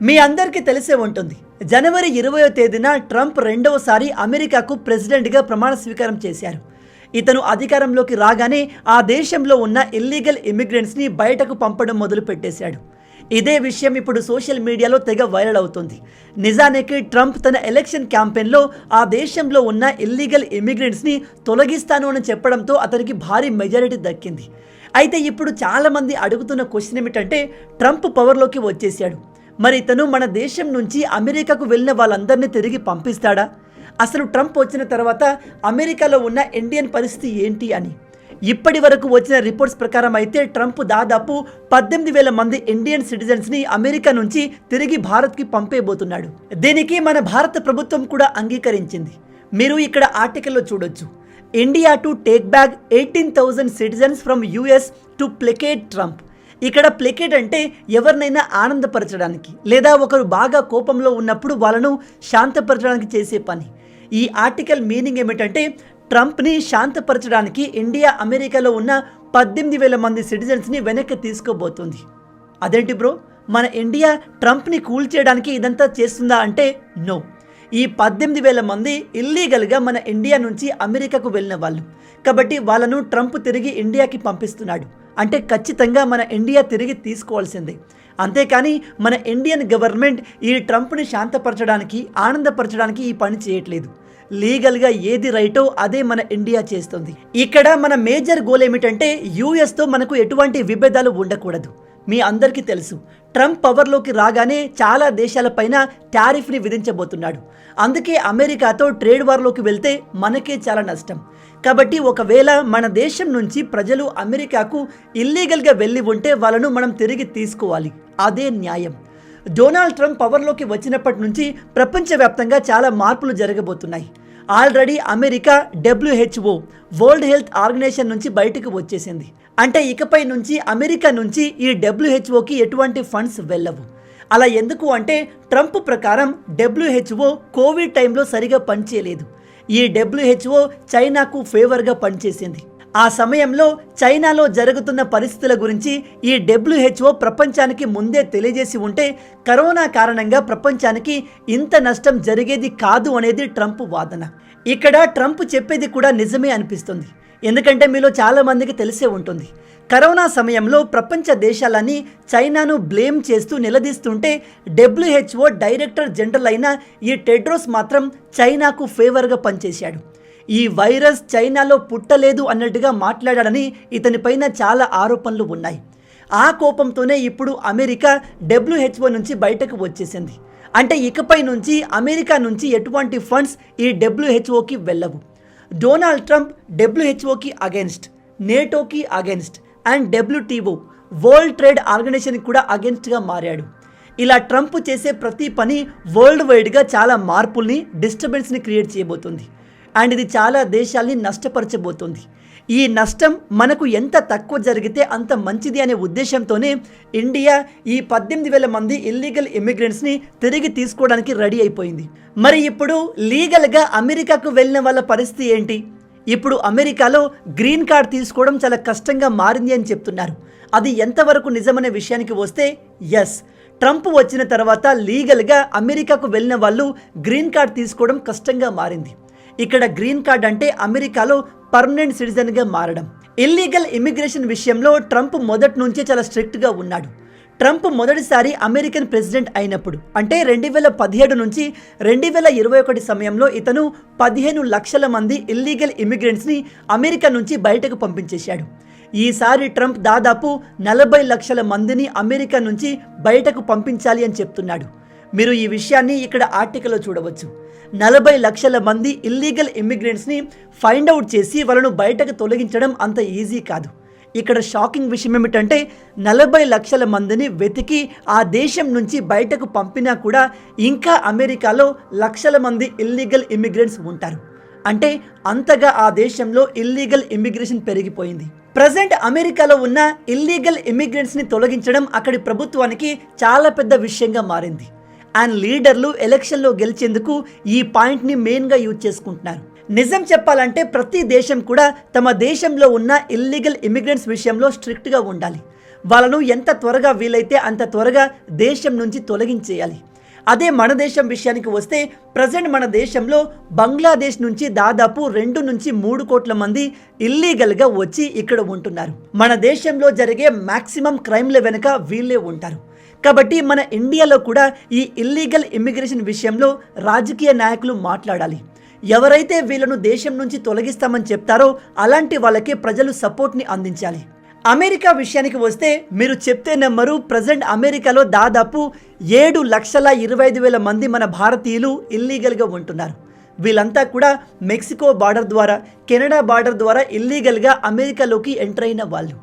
మీ అందరికీ తెలిసే ఉంటుంది. జనవరి 20వ తేదీన ట్రంప్ రెండవసారి అమెరికాకు ప్రెసిడెంట్గా ప్రమాణ స్వీకారం చేశారు. ఇతను అధికారంలోకి రాగానే ఆ దేశంలో ఉన్న ఇల్లీగల్ ఇమిగ్రెంట్స్ని బయటకు పంపడం మొదలు పెట్టేశాడు. ఇదే విషయం ఇప్పుడు సోషల్ మీడియాలో తెగ వైరల్ అవుతుంది. నిజానికి ట్రంప్ తన ఎలక్షన్ క్యాంపెయిన్లో ఆ దేశంలో ఉన్న ఇల్లీగల్ ఇమిగ్రెంట్స్ని తొలగిస్తాను అని చెప్పడంతో అతనికి భారీ మెజారిటీ దక్కింది. అయితే ఇప్పుడు చాలామంది అడుగుతున్న క్వశ్చన్ ఏమిటంటే, ట్రంప్ పవర్లోకి వచ్చేసాడు, మరి ఇతను మన దేశం నుంచి అమెరికాకు వెళ్ళిన వాళ్ళందరినీ తిరిగి పంపిస్తాడా? అసలు ట్రంప్ వచ్చిన తర్వాత అమెరికాలో ఉన్న ఇండియన్ పరిస్థితి ఏంటి అని ఇప్పటి వరకు వచ్చిన రిపోర్ట్స్ ప్రకారం అయితే ట్రంప్ దాదాపు 18,000 మంది ఇండియన్ సిటిజన్స్ని అమెరికా నుంచి తిరిగి భారత్కి పంపేయబోతున్నాడు. దీనికి మన భారత ప్రభుత్వం కూడా అంగీకరించింది. మీరు ఇక్కడ ఆర్టికల్లో చూడొచ్చు, India to take back 18,000 citizens from US to placate Trump. ఇక్కడ ప్లెకేట్ అంటే ఎవరినైనా ఆనందపరచడానికి లేదా ఒకరు బాగా కోపంలో ఉన్నప్పుడు వాళ్ళను శాంతపరచడానికి చేసే పని. ఈ ఆర్టికల్ మీనింగ్ ఏమిటంటే, ట్రంప్ని శాంతపరచడానికి ఇండియా అమెరికాలో ఉన్న 18,000 మంది సిటిజన్స్ని వెనక్కి తీసుకోబోతుంది. అదేంటి బ్రో, మన ఇండియా ట్రంప్ని కూల్ చేయడానికి ఇదంతా చేస్తుందా అంటే నో. ఈ 18,000 మంది ఇల్లీగల్గా మన ఇండియా నుంచి అమెరికాకు వెళ్ళిన వాళ్ళు, కాబట్టి వాళ్ళను ట్రంప్ తిరిగి ఇండియాకి పంపిస్తున్నాడు. అంటే ఖచ్చితంగా మన ఇండియా తిరిగి తీసుకోవాల్సిందే. అంతేకాని మన ఇండియన్ గవర్నమెంట్ ఈ ట్రంప్ని శాంతపరచడానికి ఆనందపరచడానికి ఈ పని చేయట్లేదు. లీగల్గా ఏది రైటో అదే మన ఇండియా చేస్తుంది. ఇక్కడ మన మేజర్ గోల్ ఏమిటంటే, యూఎస్తో మనకు ఎటువంటి విభేదాలు ఉండకూడదు. మీ అందరికీ తెలుసు, ట్రంప్ పవర్లోకి రాగానే చాలా దేశాలపైన టారిఫ్ని విధించబోతున్నాడు. అందుకే అమెరికాతో ట్రేడ్ వార్లోకి వెళ్తే మనకే చాలా నష్టం. కాబట్టి ఒకవేళ మన దేశం నుంచి ప్రజలు అమెరికాకు ఇల్లీగల్గా వెళ్ళి ఉంటే వాళ్ళను మనం తిరిగి తీసుకోవాలి. అదే న్యాయం. డొనాల్డ్ ట్రంప్ పవర్లోకి వచ్చినప్పటి నుంచి ప్రపంచవ్యాప్తంగా చాలా మార్పులు జరగబోతున్నాయి. Already America WHO world health organization నుంచి బయటకు వచ్చేసింది. అంటే ఇకపై నుంచి అమెరికా నుంచి ఈ WHOకి ఎటువంటి ఫండ్స్ వెళ్ళవు. అలా ఎందుకు అంటే, ట్రంప్ ప్రకారం WHO కోవిడ్ టైంలో సరిగా పనిచేయలేదు. ఈ WHO చైనాకు ఫేవర్గా పనిచేసింది. ఆ సమయంలో చైనాలో జరుగుతున్న పరిస్థితుల గురించి ఈ WHO ప్రపంచానికి ముందే తెలియజేసి ఉంటే కరోనా కారణంగా ప్రపంచానికి ఇంత నష్టం జరిగేది కాదు అనేది ట్రంప్ వాదన. ఇక్కడ ట్రంప్ చెప్పేది కూడా నిజమే అనిపిస్తుంది. ఎందుకంటే మీలో చాలామందికి తెలిసే ఉంటుంది, కరోనా సమయంలో ప్రపంచ దేశాలన్నీ చైనాను బ్లేమ్ చేస్తూ నిలదీస్తుంటే WHO డైరెక్టర్ జనరల్ అయిన ఈ టెడ్రోస్ మాత్రం చైనాకు ఫేవర్గా పనిచేశాడు. ఈ వైరస్ చైనాలో పుట్టలేదు అన్నట్టుగా మాట్లాడాడని ఇతనిపైన చాలా ఆరోపణలు ఉన్నాయి. ఆ కోపంతోనే ఇప్పుడు అమెరికా WHO నుంచి బయటకు వచ్చేసింది. అంటే ఇకపై నుంచి అమెరికా నుంచి ఎటువంటి ఫండ్స్ ఈ WHOకి వెళ్ళవు. డొనాల్డ్ ట్రంప్ WHOకి అగెన్స్ట్, నేటోకి against and WTO world trade ఆర్గనైజేషన్కి కూడా అగెన్స్ట్గా మారాడు. ఇలా ట్రంప్ చేసే ప్రతి పని వరల్డ్ వైడ్గా చాలా మార్పుల్ని, డిస్టర్బెన్స్ని క్రియేట్ చేయబోతుంది. అండ్ ఇది చాలా దేశాల్ని నష్టపరచబోతుంది. ఈ నష్టం మనకు ఎంత తక్కువ జరిగితే అంత మంచిది అనే ఉద్దేశంతోనే ఇండియా ఈ 18,000 మంది ఇల్లీగల్ ఇమిగ్రెంట్స్ని తిరిగి తీసుకోవడానికి రెడీ అయిపోయింది. మరి ఇప్పుడు లీగల్గా అమెరికాకు వెళ్ళిన వాళ్ళ పరిస్థితి ఏంటి? ఇప్పుడు అమెరికాలో గ్రీన్ కార్డ్ తీసుకోవడం చాలా కష్టంగా మారింది అని చెప్తున్నారు. అది ఎంతవరకు నిజమనే విషయానికి వస్తే, ఎస్, ట్రంప్ వచ్చిన తర్వాత లీగల్గా అమెరికాకు వెళ్ళిన వాళ్ళు గ్రీన్ కార్డ్ తీసుకోవడం కష్టంగా మారింది. ఇక్కడ గ్రీన్ కార్డ్ అంటే అమెరికాలో పర్మనెంట్ సిటిజన్గా మారడం. ఇల్లీగల్ ఇమిగ్రేషన్ విషయంలో ట్రంప్ మొదటి నుంచే చాలా స్ట్రిక్ట్గా ఉన్నాడు. ట్రంప్ మొదటిసారి అమెరికన్ ప్రెసిడెంట్ అయినప్పుడు అంటే 2017 నుంచి 2021 సమయంలో ఇతను 15 లక్షల మంది ఇల్లీగల్ ఇమిగ్రెంట్స్ని అమెరికా నుంచి బయటకు పంపించేశాడు. ఈసారి ట్రంప్ దాదాపు 40 లక్షల మందిని అమెరికా నుంచి బయటకు పంపించాలి అని చెప్తున్నాడు. మీరు ఈ విషయాన్ని ఇక్కడ ఆర్టికల్లో చూడవచ్చు. 40 లక్షల మంది ఇల్లీగల్ ఇమిగ్రెంట్స్ని ఫైండ్ అవుట్ చేసి వాళ్ళను బయటకు తొలగించడం అంత ఈజీ కాదు. ఇక్కడ షాకింగ్ విషయం ఏమిటంటే, 40 లక్షల మందిని వెతికి ఆ దేశం నుంచి బయటకు పంపినా కూడా ఇంకా అమెరికాలో లక్షల మంది ఇల్లీగల్ ఇమిగ్రెంట్స్ ఉంటారు. అంటే అంతగా ఆ దేశంలో ఇల్లీగల్ ఇమిగ్రేషన్ పెరిగిపోయింది. ప్రజెంట్ అమెరికాలో ఉన్న ఇల్లీగల్ ఇమిగ్రెంట్స్ని తొలగించడం అక్కడి ప్రభుత్వానికి చాలా పెద్ద విషయంగా మారింది. అండ్ లీడర్లు ఎలక్షన్లో గెలిచేందుకు ఈ పాయింట్ని మెయిన్గా యూజ్ చేసుకుంటున్నారు. నిజం చెప్పాలంటే ప్రతి దేశం కూడా తమ దేశంలో ఉన్న ఇల్లీగల్ ఇమిగ్రెంట్స్ విషయంలో స్ట్రిక్ట్గా ఉండాలి. వాళ్ళను ఎంత త్వరగా వీలైతే అంత త్వరగా దేశం నుంచి తొలగించేయాలి. అదే మన దేశం విషయానికి వస్తే ప్రజెంట్ మన దేశంలో బంగ్లాదేశ్ నుంచి దాదాపు 2 నుంచి 3 కోట్ల మంది ఇల్లీగల్గా వచ్చి ఇక్కడ ఉంటున్నారు. మన దేశంలో జరిగే మ్యాక్సిమం క్రైమ్ల వెనుక వీళ్ళే ఉంటారు. కాబట్టి మన ఇండియాలో కూడా ఈ ఇల్లీగల్ ఇమ్మిగ్రేషన్ విషయంలో రాజకీయ నాయకులు మాట్లాడాలి. ఎవరైతే వీళ్ళను దేశం నుంచి తొలగిస్తామని చెప్తారో అలాంటి వాళ్ళకే ప్రజలు సపోర్ట్ని అందించాలి. అమెరికా విషయానికి వస్తే మీరు చెప్తే నమ్మరు, ప్రజెంట్ అమెరికాలో దాదాపు 7,25,000 మంది మన భారతీయులు ఇల్లీగల్గా ఉంటున్నారు. వీళ్ళంతా కూడా మెక్సికో బార్డర్ ద్వారా, కెనడా బార్డర్ ద్వారా ఇల్లీగల్గా అమెరికాలోకి ఎంటర్ అయిన వాళ్ళు.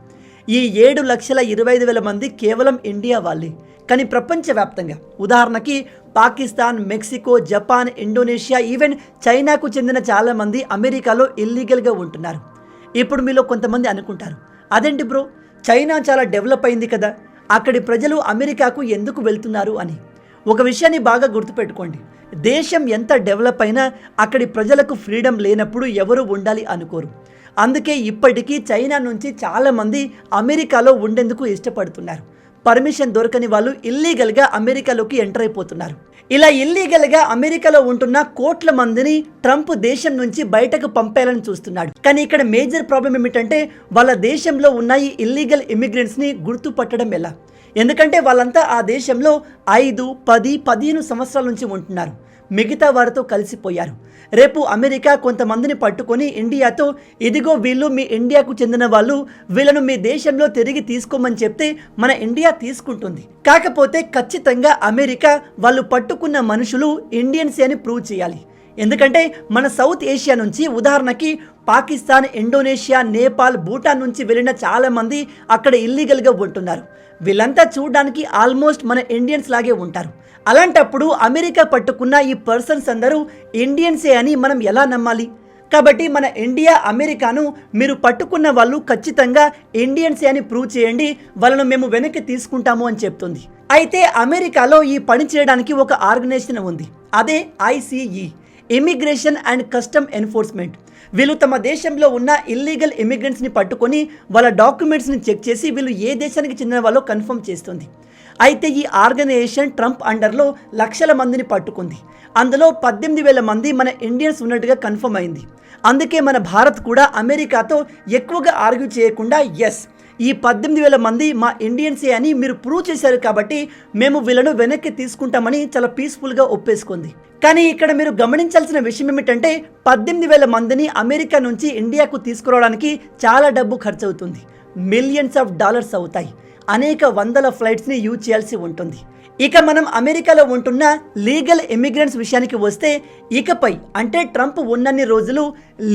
ఈ 7,25,000 మంది కేవలం ఇండియా వాళ్ళే. కానీ ప్రపంచవ్యాప్తంగా ఉదాహరణకి Pakistan, Mexico, Japan, Indonesia, even చైనాకు చెందిన చాలామంది అమెరికాలో ఇల్లీగల్గా ఉంటున్నారు. ఇప్పుడు మీలో కొంతమంది అనుకుంటారు, అదేంటి బ్రో, చైనా చాలా డెవలప్ అయింది కదా, అక్కడి ప్రజలు అమెరికాకు ఎందుకు వెళ్తున్నారు అని. ఒక విషయాన్ని బాగా గుర్తుపెట్టుకోండి, దేశం ఎంత డెవలప్ అయినా అక్కడి ప్రజలకు ఫ్రీడమ్ లేనప్పుడు ఎవరు ఉండాలి అనుకోరు. అందుకే ఇప్పటికీ చైనా నుంచి చాలామంది అమెరికాలో ఉండేందుకు ఇష్టపడుతున్నారు. పర్మిషన్ దొరకని వాళ్ళు ఇల్లీగల్గా అమెరికాలోకి ఎంటర్ అయిపోతున్నారు. ఇలా ఇల్లీగల్గా అమెరికాలో ఉంటున్న కోట్ల మందిని ట్రంప్ దేశం నుంచి బయటకు పంపేయాలని చూస్తున్నాడు. కానీ ఇక్కడ మేజర్ ప్రాబ్లం ఏమిటంటే వాళ్ళ దేశంలో ఉన్న ఈ ఇల్లీగల్ ఇమిగ్రెంట్స్ని గుర్తుపట్టడం ఎలా? ఎందుకంటే వాళ్ళంతా ఆ దేశంలో 5, 10, 15 సంవత్సరాల నుంచి ఉంటున్నారు. మిగతా వారితో కలిసిపోయారు. రేపు అమెరికా కొంతమందిని పట్టుకొని ఇండియాతో, ఇదిగో వీళ్ళు మీ ఇండియాకు చెందిన వాళ్ళు, వీళ్ళను మీ దేశంలో తిరిగి తీసుకోమని చెప్తే మన ఇండియా తీసుకుంటుంది. కాకపోతే ఖచ్చితంగా అమెరికా వాళ్ళు పట్టుకున్న మనుషులు ఇండియన్స్ అని ప్రూవ్ చేయాలి. ఎందుకంటే మన సౌత్ ఏషియా నుంచి ఉదాహరణకి పాకిస్తాన్, ఇండోనేషియా, నేపాల్, భూటాన్ నుంచి వెళ్ళిన చాలామంది అక్కడ ఇల్లీగల్గా ఉంటున్నారు. వీళ్ళంతా చూడడానికి ఆల్మోస్ట్ మన ఇండియన్స్ లాగే ఉంటారు. అలాంటప్పుడు అమెరికా పట్టుకున్న ఈ పర్సన్స్ అందరూ ఇండియన్సే అని మనం ఎలా నమ్మాలి? కాబట్టి మన ఇండియా అమెరికాను, మీరు పట్టుకున్న వాళ్ళు ఖచ్చితంగా ఇండియన్సే అని ప్రూవ్ చేయండి, వాళ్ళను మేము వెనక్కి తీసుకుంటాము అని చెప్తుంది. అయితే అమెరికాలో ఈ పని చేయడానికి ఒక ఆర్గనైజేషన్ ఉంది, అదే ICE, immigration and custom enforcement. వీళ్ళు తమ దేశంలో ఉన్న ఇల్లీగల్ ఇమిగ్రెంట్స్ని పట్టుకొని వాళ్ళ డాక్యుమెంట్స్ని చెక్ చేసి వీళ్ళు ఏ దేశానికి చెందిన వాళ్ళో కన్ఫర్మ్ చేస్తుంది. అయితే ఈ ఆర్గనైజేషన్ ట్రంప్ అండర్లో లక్షల మందిని పట్టుకుంది. అందులో 18,000 మంది మన ఇండియన్స్ ఉన్నట్టుగా కన్ఫర్మ్ అయింది. అందుకే మన భారత్ కూడా అమెరికాతో ఎక్కువగా ఆర్గ్యూ చేయకుండా, ఎస్, ఈ 18,000 మంది మా ఇండియన్సే అని మీరు ప్రూవ్ చేశారు కాబట్టి మేము వీళ్ళను వెనక్కి తీసుకుంటామని చాలా పీస్ఫుల్గా ఒప్పేసుకుంది. కానీ ఇక్కడ మీరు గమనించాల్సిన విషయం ఏమిటంటే 18,000 మందిని అమెరికా నుంచి ఇండియాకు తీసుకురావడానికి చాలా డబ్బు ఖర్చు అవుతుంది. మిలియన్స్ ఆఫ్ డాలర్స్ అవుతాయి. అనేక వందల ఫ్లైట్స్ని యూజ్ చేయాల్సి ఉంటుంది. ఇక మనం అమెరికాలో ఉంటున్న లీగల్ ఇమిగ్రెంట్స్ విషయానికి వస్తే, ఇకపై అంటే ట్రంప్ ఉన్నన్ని రోజులు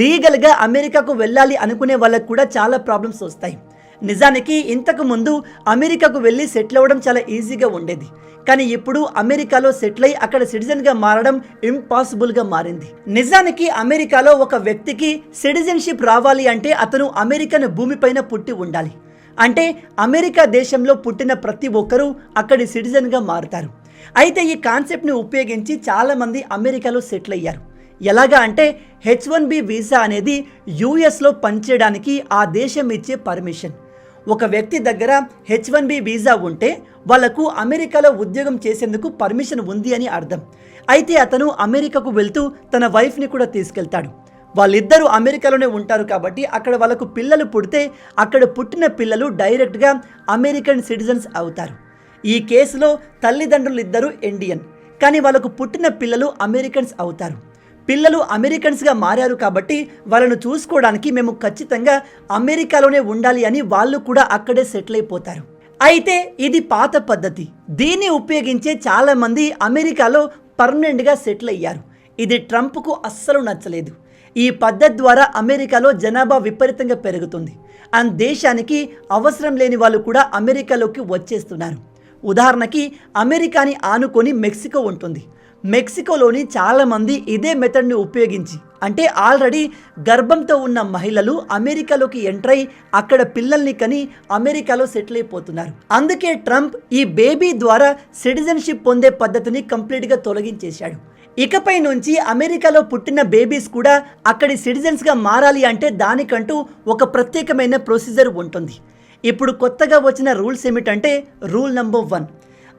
లీగల్గా అమెరికాకు వెళ్ళాలి అనుకునే వాళ్ళకు కూడా చాలా ప్రాబ్లమ్స్ వస్తాయి. నిజానికి ఇంతకు ముందు అమెరికాకు వెళ్ళి సెటిల్ అవ్వడం చాలా ఈజీగా ఉండేది. కానీ ఇప్పుడు అమెరికాలో సెటిల్ అయి అక్కడ సిటిజన్గా మారడం ఇంపాసిబుల్గా మారింది. నిజానికి అమెరికాలో ఒక వ్యక్తికి సిటిజన్షిప్ రావాలి అంటే అతను అమెరికన్ భూమిపైన పుట్టి ఉండాలి. అంటే అమెరికా దేశంలో పుట్టిన ప్రతి ఒక్కరూ అక్కడి సిటిజన్గా మారుతారు. అయితే ఈ కాన్సెప్ట్ని ఉపయోగించి చాలామంది అమెరికాలో సెటిల్ అయ్యారు. ఎలాగా అంటే H1B వీసా అనేది యూఎస్లో పనిచేయడానికి ఆ దేశం ఇచ్చే పర్మిషన్. ఒక వ్యక్తి దగ్గర H1B వీసా ఉంటే వాళ్లకు అమెరికాలో ఉద్యోగం చేసేందుకు పర్మిషన్ ఉంది అని అర్థం. అయితే అతను అమెరికాకు వెళ్తూ తన వైఫ్ని కూడా తీసుకెళ్తాడు. వాళ్ళిద్దరూ అమెరికాలోనే ఉంటారు కాబట్టి అక్కడ వాళ్ళకు పిల్లలు పుడితే అక్కడ పుట్టిన పిల్లలు డైరెక్ట్గా అమెరికన్ సిటిజన్స్ అవుతారు. ఈ కేసులో తల్లిదండ్రులు ఇద్దరు ఇండియన్, కానీ వాళ్ళకు పుట్టిన పిల్లలు అమెరికన్స్ అవుతారు. పిల్లలు అమెరికన్స్గా మారారు కాబట్టి వాళ్ళను చూసుకోవడానికి మేము ఖచ్చితంగా అమెరికాలోనే ఉండాలి అని వాళ్ళు కూడా అక్కడే సెటిల్ అయిపోతారు. అయితే ఇది పాత పద్ధతి. దీన్ని ఉపయోగించే చాలామంది అమెరికాలో పర్మనెంట్గా సెటిల్ అయ్యారు. ఇది ట్రంప్కు అస్సలు నచ్చలేదు. ఈ పద్ధతి ద్వారా అమెరికాలో జనాభా విపరీతంగా పెరుగుతుంది అండ్ దేశానికి అవసరం లేని వాళ్ళు కూడా అమెరికాలోకి వచ్చేస్తున్నారు. ఉదాహరణకి అమెరికాని ఆనుకొని మెక్సికో ఉంటుంది. మెక్సికోలోని చాలామంది ఇదే మెథడ్ని ఉపయోగించి, అంటే ఆల్రెడీ గర్భంతో ఉన్న మహిళలు అమెరికాలోకి ఎంటర్ అయి అక్కడ పిల్లల్ని కని అమెరికాలో సెటిల్ అయిపోతున్నారు. అందుకే ట్రంప్ ఈ బేబీ ద్వారా సిటిజన్షిప్ పొందే పద్ధతిని కంప్లీట్గా తొలగించేశాడు. ఇకపై నుంచి అమెరికాలో పుట్టిన బేబీస్ కూడా అక్కడి సిటిజన్స్గా మారాలి అంటే దానికంటూ ఒక ప్రత్యేకమైన ప్రొసీజర్ ఉంటుంది. ఇప్పుడు కొత్తగా వచ్చిన రూల్స్ ఏమిటంటే రూల్ నెంబర్ 1,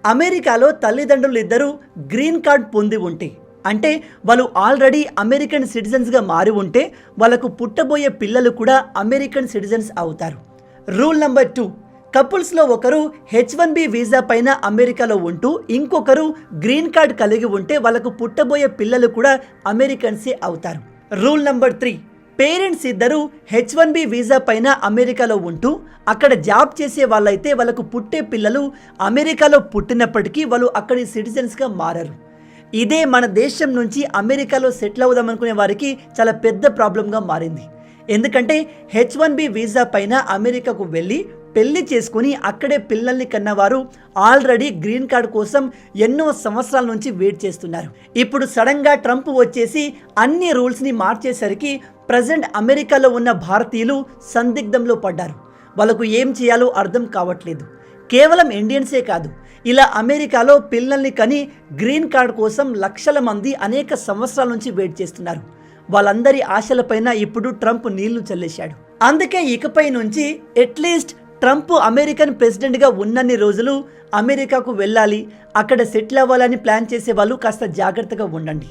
అమెరికాలో తల్లిదండ్రులు ఇద్దరు గ్రీన్ కార్డ్ పొంది ఉంటే, అంటే వాళ్ళు ఆల్రెడీ అమెరికన్ సిటిజన్స్గా మారి ఉంటే వాళ్ళకు పుట్టబోయే పిల్లలు కూడా అమెరికన్ సిటిజన్స్ అవుతారు. రూల్ నెంబర్ 2, కపుల్స్లో ఒకరు H1B వీసా పైన అమెరికాలో ఉంటూ ఇంకొకరు గ్రీన్ కార్డ్ కలిగి ఉంటే వాళ్ళకు పుట్టబోయే పిల్లలు కూడా అమెరికన్సే అవుతారు. రూల్ నెంబర్ 3, పేరెంట్స్ ఇద్దరు H1B వీసా పైన అమెరికాలో ఉంటూ అక్కడ జాబ్ చేసే వాళ్ళైతే వాళ్ళకు పుట్టే పిల్లలు అమెరికాలో పుట్టినప్పటికీ వాళ్ళు అక్కడి సిటిజన్స్గా మారరు. ఇదే మన దేశం నుంచి అమెరికాలో సెటిల్ అవుదాం అనుకునే వారికి చాలా పెద్ద ప్రాబ్లంగా మారింది. ఎందుకంటే H1B వీసా పైన అమెరికాకు వెళ్ళి పెళ్లి చేసుకుని అక్కడే పిల్లల్ని కన్నవారు ఆల్రెడీ గ్రీన్ కార్డ్ కోసం ఎన్నో సంవత్సరాల నుంచి వెయిట్ చేస్తున్నారు. ఇప్పుడు సడన్గా ట్రంప్ వచ్చేసి అన్ని రూల్స్ని మార్చేసరికి ప్రజెంట్ అమెరికాలో ఉన్న భారతీయులు సందిగ్ధంలో పడ్డారు. వాళ్ళకు ఏం చేయాలో అర్థం కావట్లేదు. కేవలం ఇండియన్సే కాదు, ఇలా అమెరికాలో పిల్లల్ని కని గ్రీన్ కార్డ్ కోసం లక్షల మంది అనేక సంవత్సరాల నుంచి వెయిట్ చేస్తున్నారు. వాళ్ళందరి ఆశలపైన ఇప్పుడు ట్రంప్ నీళ్లు చల్లేశాడు. అందుకే ఇకపై నుంచి అట్లీస్ట్ ట్రంప్ అమెరికన్ ప్రెసిడెంట్గా ఉన్నన్ని రోజులు అమెరికాకు వెళ్ళాలి, అక్కడ సెటిల్ అవ్వాలని ప్లాన్ చేసే వాళ్ళు కాస్త జాగ్రత్తగా ఉండండి.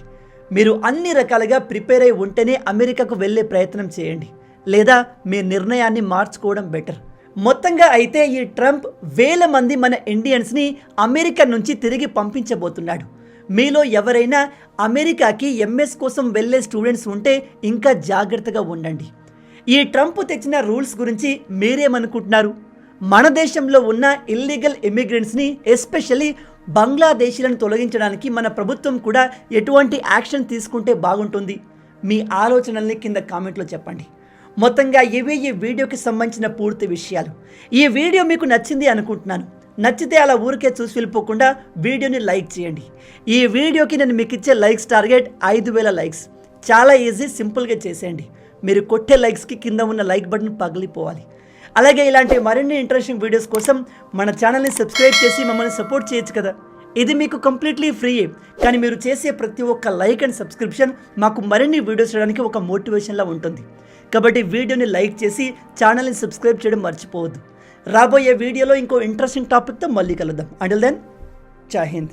మీరు అన్ని రకాలుగా ప్రిపేర్ అయి ఉంటేనే అమెరికాకు వెళ్ళే ప్రయత్నం చేయండి, లేదా మీ నిర్ణయాన్ని మార్చుకోవడం బెటర్. మొత్తంగా అయితే ఈ ట్రంప్ వేల మంది మన ఇండియన్స్ని అమెరికా నుంచి తిరిగి పంపించబోతున్నాడు. మీలో ఎవరైనా అమెరికాకి MS కోసం వెళ్ళే స్టూడెంట్స్ ఉంటే ఇంకా జాగ్రత్తగా ఉండండి. ఈ ట్రంప్ తెచ్చిన రూల్స్ గురించి మీరేమనుకుంటున్నారు? మన దేశంలో ఉన్న ఇల్లీగల్ ఇమిగ్రెంట్స్ని ఎస్పెషల్లీ బంగ్లాదేశీలను తొలగించడానికి మన ప్రభుత్వం కూడా ఎటువంటి యాక్షన్ తీసుకుంటే బాగుంటుంది? మీ ఆలోచనల్ని కింద కామెంట్లో చెప్పండి. మొత్తంగా ఇవే ఈ వీడియోకి సంబంధించిన పూర్తి విషయాలు. ఈ వీడియో మీకు నచ్చింది అనుకుంటున్నాను. నచ్చితే అలా ఊరికే చూసి వెళ్ళిపోకుండా వీడియోని లైక్ చేయండి. ఈ వీడియోకి నేను మీకు ఇచ్చే లైక్స్ టార్గెట్ 5000 లైక్స్. చాలా ఈజీ, సింపుల్గా చేసేయండి. మీరు కొట్టే లైక్స్కి కింద ఉన్న లైక్ బటన్ పగిలిపోవాలి. అలాగే ఇలాంటి మరిన్ని ఇంట్రెస్టింగ్ వీడియోస్ కోసం మన ఛానల్ని సబ్స్క్రైబ్ చేసి మమ్మల్ని సపోర్ట్ చేయొచ్చు కదా. ఇది మీకు కంప్లీట్లీ ఫ్రీయే, కానీ మీరు చేసే ప్రతి ఒక్క లైక్ అండ్ సబ్స్క్రిప్షన్ మాకు మరిన్ని వీడియోస్ చేయడానికి ఒక మోటివేషన్లా ఉంటుంది. కాబట్టి వీడియోని లైక్ చేసి ఛానల్ని సబ్స్క్రైబ్ చేయడం మర్చిపోవద్దు. రాబోయే వీడియోలో ఇంకో ఇంట్రెస్టింగ్ టాపిక్తో మళ్ళీ కలుద్దాం. అంటిల్ దెన్, జై హింద్.